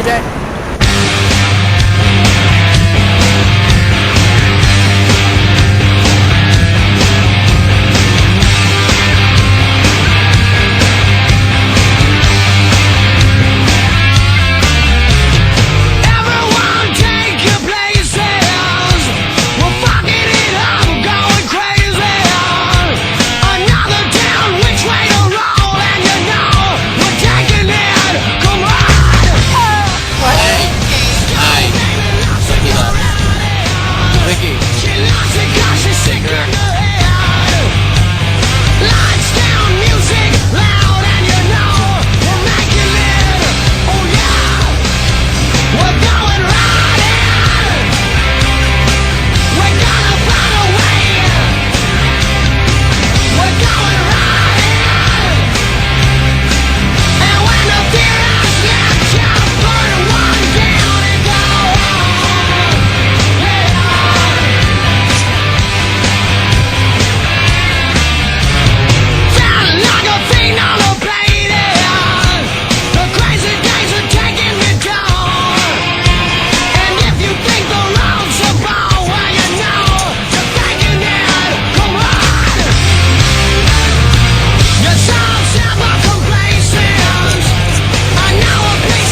day.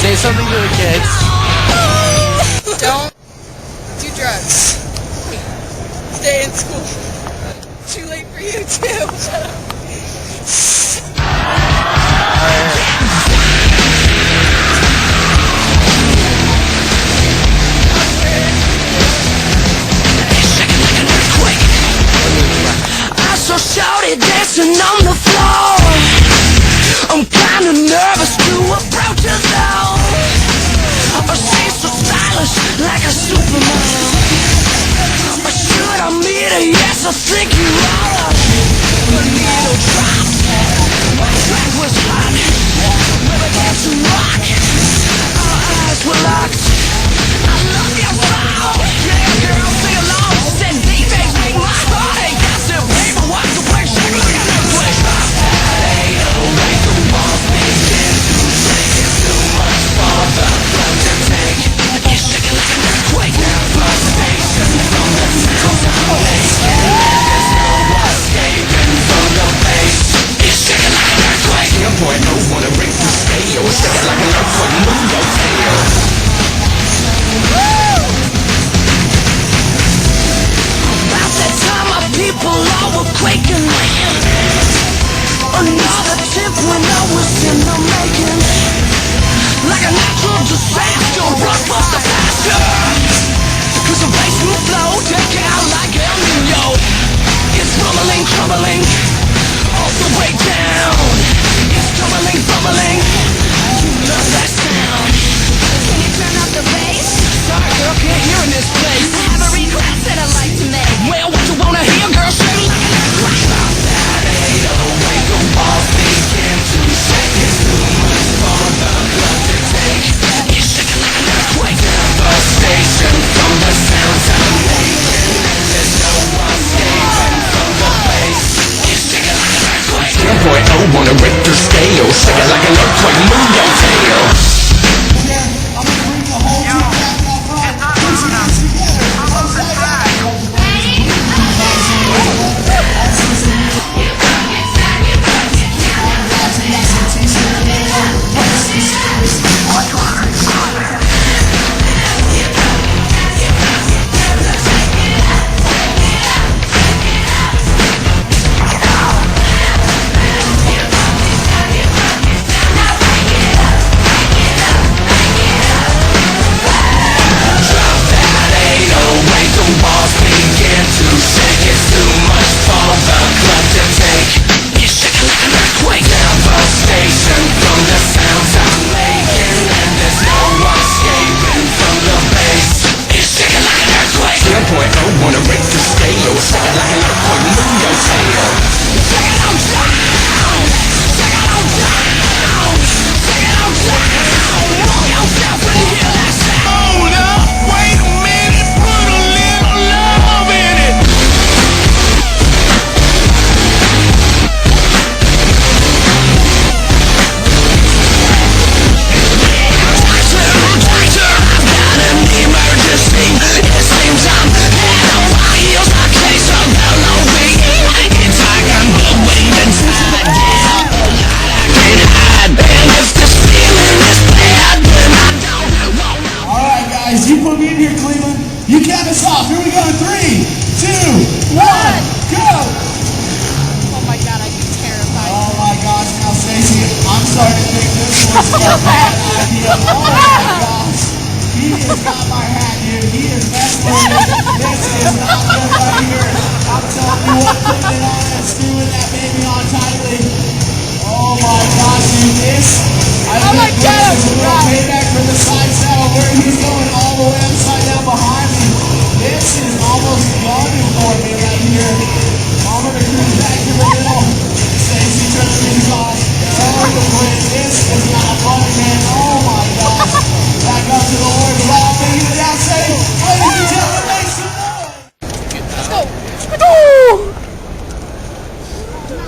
Say something to the kids. Don't do drugs. Stay in school. Too late for you too. I saw shorty dancing on the floor. I'm kinda nervous to approach her though. She's so stylish, like a supermodel. Should I meet her? Yes, I think you oughta. The needle dropped. My track was hot. We began to rock. Our eyes were locked. I love your style. Yeah, girl, sing along. She said, DJs make my heart ache. I said, baby, what's the way? Shake like an earthquake. That 808, the walls begin to shake. It's too much for the blood to take. It's shaking like an earthquake. Devastation from the sounds of bass. There's no escaping from the bass. It's shaking like an earthquake. Young boy, no wanna break the scale. It's shaking like an earthquake. Move your tail. About that time, my people all were quaking. Another tip when I was in the making. Like a natural disaster, blockbuster faster. Cause the bass will flow, take out like El Nino. It's rumbling, crumbling, all the way down. It's tumbling, bumbling. You love that sound. Can you turn up the bass? Sorry girl, can't hear in this place. I have a request that I'd like to make. Well, what you wanna hear, girl? Shake like an earthquake. About that 808, the walls begin to shake. It's too much for the blood to take. It's shaking like an earthquake. Devastation from the sounds I'm making. There's no escaping from the bass. It's shaking like an earthquake. Young boy, oh, on a Richter scale. Shaking like an earthquake. Move your tail. Here we go. 3,